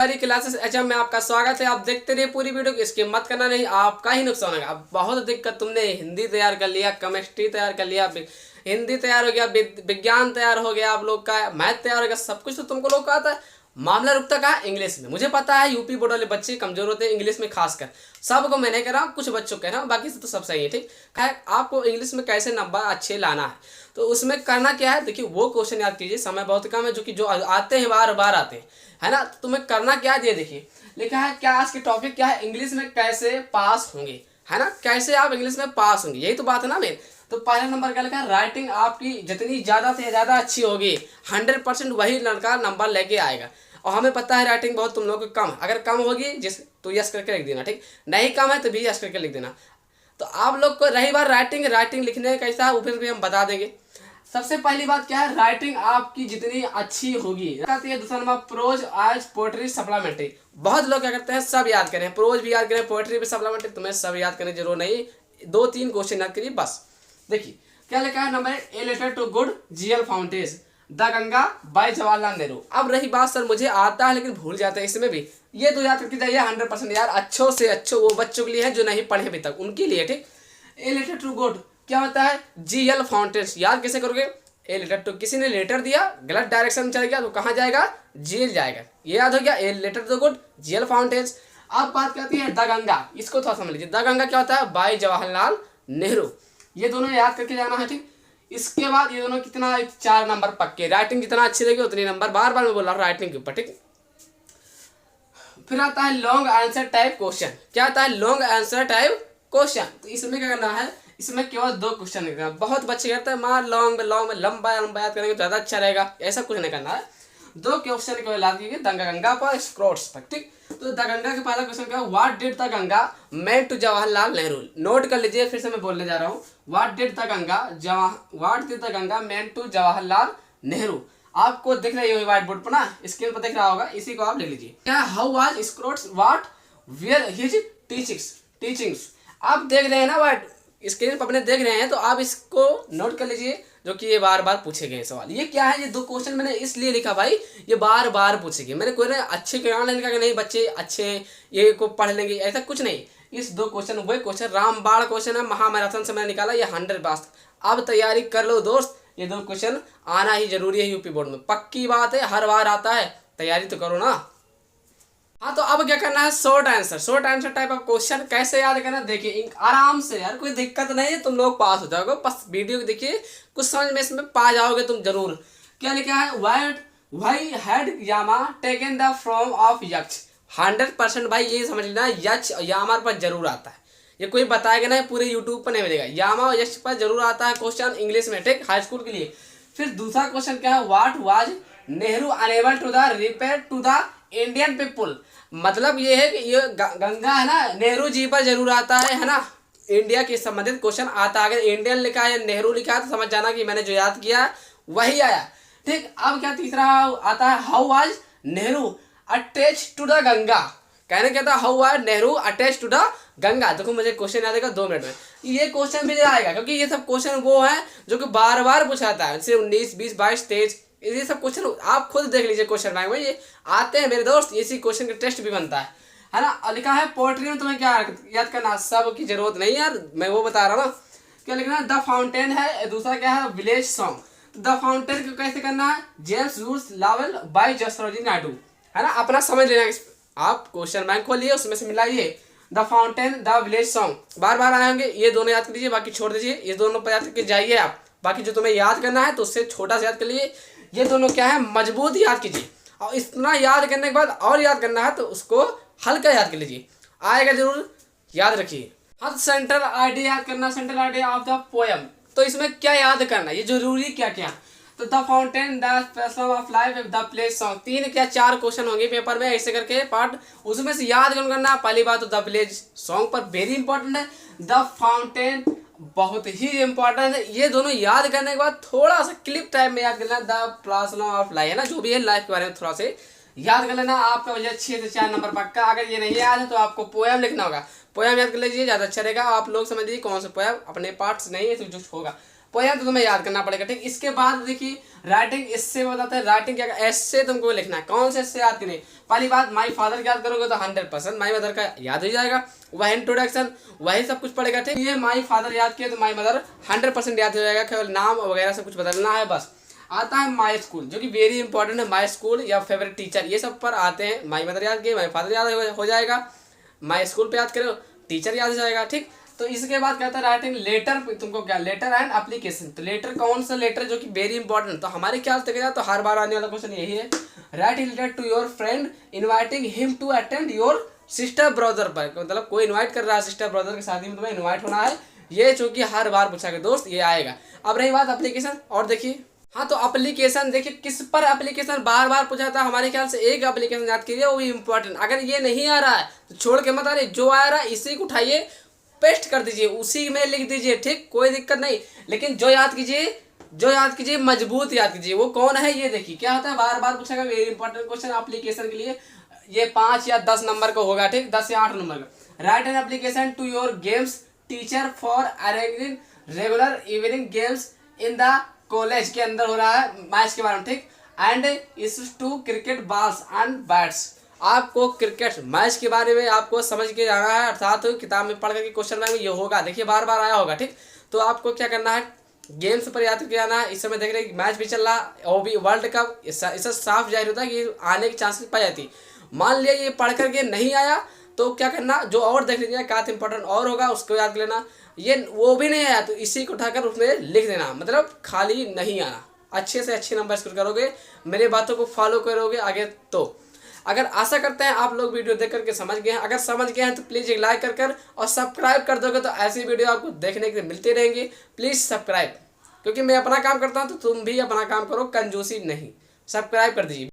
सारी classes HM में आपका स्वागत है। आप देखते रहिए पूरी वीडियो को, इसकी मत करना, नहीं आपका ही नुकसान होगा। अब बहुत दिक्कत, तुमने हिंदी तैयार कर लिया, केमिस्ट्री तैयार कर लिया, हिंदी तैयार हो गया, विज्ञान तैयार हो गया, आप लोग का मैथ तैयार हो गया, सब कुछ तो तुमको लोग का आता है। मामला रुकता कहाँ? इंग्लिश में। मुझे पता है यूपी बोर्ड वाले बच्चे कमजोर होते हैं इंग्लिश में, खासकर सबको मैं नहीं कह रहा हूँ, कुछ बच्चों को कह रहा हूँ, बाकी से तो सब सही है। ठीक है, आपको इंग्लिश में कैसे नंबर अच्छे लाना है तो उसमें करना क्या है, देखिए वो क्वेश्चन याद कीजिए, समय बहुत कम है, जो आते हैं बार बार आते हैं, है ना। तो तुम्हें करना क्या है, ये देखिए लिखा है क्या, आज की टॉपिक क्या है, इंग्लिश में कैसे पास होंगे, है ना, कैसे आप इंग्लिश में पास होंगे, यही तो बात है ना मेन। तो पहला नंबर क्या लिखा है, राइटिंग आपकी जितनी ज़्यादा से ज़्यादा अच्छी होगी 100% वही लड़का नंबर लेके आएगा। और हमें पता है राइटिंग बहुत तुम लोगों को कम है, अगर कम होगी जिस तो यस करके लिख देना, ठीक, नहीं कम है तो भी यस करके लिख देना। तो आप लोग को रही बात राइटिंग लिखने का कैसा है, फिर भी हम बता देंगे। सबसे पहली बात क्या है, राइटिंग आपकी जितनी अच्छी होगी। दूसरा नंबर प्रोज आज पोएट्री सप्लीमेंट्री। बहुत लोग क्या करते हैं, सब याद करें, प्रोज भी याद करें, पोएट्री भी सप्लीमेंट्री, तुम्हें सब याद करने की जरूरत नहीं, 2-3 क्वेश्चन याद करिए बस। देखिए क्या लिखा है, number a letter to good जीएल फाउंटेज द गंगा बाय जवाहरलाल नेहरू। अब रही बात सर मुझे आता है लेकिन भूल जाता है, इसमें भी ये तो याद करके जाइए 100% यार, अच्छों से अच्छो वो बच्चों के लिए है जो नहीं पढ़े अभी तक, उनके लिए, ठीक। ए लेटर टू गुड क्या होता है, जीएल फाउंटेन्स। याद कैसे करोगे, ए लेटर टू, किसी ने लेटर दिया गलत डायरेक्शन चल गया तो कहाँ जाएगा, जेल जाएगा, ये याद हो गया, a letter to good G L fountains. अब बात करती है द गंगा, इसको थोड़ा समझ लीजिए, द गंगा क्या होता है, बाय जवाहरलाल नेहरू। ये दोनों याद करके जाना है, ठीक। इसके बाद ये दोनों कितना, 4 नंबर पक्के, राइटिंग जितना अच्छी रहेगी उतनी नंबर, बार बार मैं बोल रहा हूँ राइटिंग के ऊपर, ठीक। फिर आता है लॉन्ग आंसर टाइप क्वेश्चन। क्या आता है, लॉन्ग आंसर टाइप क्वेश्चन। तो इसमें क्या करना है, इसमें केवल 2 क्वेश्चन लिखना है। बहुत बच्चे कहते हैं मार लॉन्ग लॉन्ग लंबा लंबा याद करेंगे तो ज़्यादा अच्छा रहेगा, ऐसा कुछ नहीं करना है। 2 क्वेश्चन केवल याद कीजिए, गंगा पर स्क्रोट्स तक, ठीक। तो द गंगा के पहला क्वेश्चन क्या, what did the Ganga meant to Jawaharlal Nehru. नोट कर लीजिए, फिर से मैं बोलने जा रहा हूँ, what did the Ganga meant to Jawaharlal Nehru. आपको दिख रही होगी व्हाइट बोर्ड पर ना, स्क्रीन पर दिख रहा होगा, इसी को आप लिख लीजिए। क्या, how was Socrates what were his teachings. आप देख रहे हैं ना व्हाइट स्क्रीन पर अपने देख रहे हैं, तो आप इसको नोट कर लीजिए, जो कि ये बार बार पूछे गए सवाल। ये क्या है, ये 2 क्वेश्चन मैंने इसलिए लिखा भाई, ये बार बार पूछेंगे, मैंने कोई ना अच्छे कारण लिखा कि नहीं बच्चे अच्छे ये को पढ़ लेंगे, ऐसा कुछ नहीं। इस 2 क्वेश्चन वही क्वेश्चन रामबाण क्वेश्चन है, महामैराथन से मैंने निकाला, ये 100 अब तैयारी कर लो दोस्त, ये 2 क्वेश्चन आना ही जरूरी है यूपी बोर्ड में, पक्की बात है, हर बार आता है, तैयारी तो करो ना। हाँ तो अब क्या करना है, short answer type of question कैसे याद करना, देखिए आराम से यार, कोई दिक्कत नहीं है, तुम लोग पास हो जाओगे, बस वीडियो देखिए, कुछ समझ में इसमें पा जाओगे तुम जरूर। क्या लिखा है, why had Yama taken the form of Yaksha. 100% भाई ये समझ लेना, यक्ष यामा पर जरूर आता है, ये कोई बताएगा नहीं, पूरे यूट्यूब पर नहीं मिलेगा, यामा और यक्ष पर जरूर आता है क्वेश्चन इंग्लिश में, ठीक, हाई स्कूल के लिए। फिर दूसरा क्वेश्चन क्या है, what was Nehru unable to the repair to the Indian people. मतलब ये है कि ये गंगा है ना, नेहरू जी पर जरूर आता है ना, इंडिया के संबंधित क्वेश्चन आता है। अगर इंडियन लिखा है या नेहरू लिखा है तो समझ जाना कि मैंने जो याद किया वही आया, ठीक। अब क्या तीसरा आता है, how was Nehru attach to the Ganga. कहने क्या था, how was Nehru attach to the Ganga. देखो मुझे क्वेश्चन याद है 2 मिनट में, ये क्वेश्चन भी आएगा, क्योंकि ये सब क्वेश्चन वो है जो कि बार बार पूछाता है, जैसे 19, 20, 22, 23, ये सब क्वेश्चन आप खुद देख लीजिए क्वेश्चन बैंक में, ये आते हैं मेरे दोस्त, इसी क्वेश्चन का टेस्ट भी बनता है ना। लिखा है पोएट्री में तुम्हें क्या याद करना, सब की जरूरत नहीं यार, मैं वो बता रहा हूँ ना। क्या लिखना है, द फाउंटेन है, दूसरा क्या है, विलेज सॉन्ग। द फाउंटेन को कैसे करना है, जेम्स जूस लावेल बाय जसरोजी नायडू, है ना, अपना समझ लेना, आप क्वेश्चन बैंक खोलिए उसमें से मिलाइए। The fountain, the village song बार बार आए होंगे, ये दोनों याद कर लीजिए, बाकी छोड़ दीजिए, ये दोनों पर याद करके जाइए आप, बाकी जो तुम्हें याद करना है तो उससे छोटा सा याद कर लीजिए, ये दोनों क्या है, मजबूत याद कीजिए, और इतना याद करने के बाद और याद करना है तो उसको हल्का याद कर लीजिए, आएगा जरूर, याद रखिए। हाँ, सेंट्रल आइडिया याद करना, central idea of the poem. तो इसमें क्या याद करना, ये जरूरी क्या क्या, तो the fountain, the passion of life, the place song, 3 क्या 4 क्वेश्चन होंगे पेपर में ऐसे करके पार्ट, उसमें से याद करना। पहली बात तो द विलेज सॉन्ग पर वेरी इंपॉर्टेंट है, द फाउंटेन बहुत ही इंपॉर्टेंट है, ये दोनों याद करने के बाद थोड़ा सा क्लिप टाइप में याद करना, द प्लास्म ऑफ लाइफ, है ना, जो भी है लाइफ के बारे में थोड़ा से याद कर लेना, आपका वजह 6 से 4 नंबर पक्का। अगर ये नहीं याद है तो आपको पोएम लिखना होगा, पोएम याद कर लीजिए, ज़्यादा अच्छा रहेगा। आप लोग समझ लीजिए कौन सा पोएम, अपने पार्ट्स नहीं है तो जो होगा। पोयम तो तुम्हें याद करना पड़ेगा, ठीक। इसके बाद देखिए राइटिंग, इससे बताते हैं राइटिंग क्या, ऐसे तुमको लिखना है। कौन से ऐसे याद करने, पहली बात माई फादर याद करोगे तो 100% माई मदर का याद हो जाएगा, वह इंट्रोडक्शन वही सब कुछ पड़ेगा, ठीक। ये माई फादर याद किया तो माई मदर 100% याद हो जाएगा, केवल नाम वगैरह सब कुछ बदलना है बस। आता है माई स्कूल, जो कि वेरी इंपॉर्टेंट है, माई स्कूल या फेवरेट टीचर, ये सब पर आते हैं। माई मदर याद किए, माई फादर याद हो जाएगा, माई स्कूल पे याद करो, टीचर याद हो जाएगा, ठीक। तो इसके बाद कहता है राइटिंग लेटर, तुमको क्या, लेटर एंड एप्लीकेशन। तो लेटर कौन सा लेटर, जो कि वेरी इंपॉर्टेंट, तो हमारे ख्याल से देखा जाए तो हर बार आने वाला क्वेश्चन यही है, write letter to your friend inviting him to attend your sister brother पर, मतलब कोई इनवाइट कर रहा है सिस्टर ब्रदर की शादी में, तुम्हें इनवाइट होना है, ये चूंकि हर बार पूछा गया दोस्त, ये आएगा। अब रही बात एप्लीकेशन, और देखिए हाँ, तो एप्लीकेशन देखिए किस पर एप्लीकेशन बार बार पूछा था, हमारे ख्याल से एक एप्लीकेशन याद कीजिए, वो भी इंपॉर्टेंट। अगर ये नहीं आ रहा है तो छोड़ के मत आ रही, जो आ रहा है इसी को उठाइए, पेस्ट कर दीजिए, उसी में लिख दीजिए, ठीक, कोई दिक्कत नहीं। लेकिन जो याद कीजिए मजबूत याद कीजिए। वो कौन है ये देखिए, क्या होता है, बार बार पूछेगा, वेरी इंपॉर्टेंट क्वेश्चन एप्लीकेशन के लिए, ये 5 या 10 नंबर का होगा, ठीक, 10 या 8 नंबर का। Write an application to your games teacher for arranging regular evening games in the college, के अंदर हो रहा है मैच के बारे में, ठीक। And is to cricket balls and bats, आपको क्रिकेट मैच के बारे में आपको समझ के जाना है, अर्थात किताब में पढ़ करके क्वेश्चन में ये होगा, देखिए बार बार आया होगा, ठीक। तो आपको क्या करना है, गेम्स पर याद करके आना है। इस समय देख रहे हैं मैच भी चल रहा है, वो भी वर्ल्ड कप, इससे साफ जाहिर होता है कि आने की चांसेस पाई जाती। मान लिया ये पढ़ करके नहीं आया तो क्या करना, जो और देख लीजिए क्या इंपॉर्टेंट और होगा उसको याद कर लेना। ये वो भी नहीं आया तो इसी को उठाकर उसमें लिख देना, मतलब खाली नहीं आना। अच्छे से अच्छे नंबर स्कोर करोगे, मेरे बातों को फॉलो करोगे आगे तो। अगर आशा करते हैं आप लोग वीडियो देख करके समझ गए हैं, अगर समझ गए हैं तो प्लीज़ एक लाइक कर और सब्सक्राइब कर दोगे तो ऐसी वीडियो आपको देखने के लिए मिलती रहेंगी। प्लीज़ सब्सक्राइब, क्योंकि मैं अपना काम करता हूँ तो तुम भी अपना काम करो, कंजूसी नहीं, सब्सक्राइब कर दीजिए।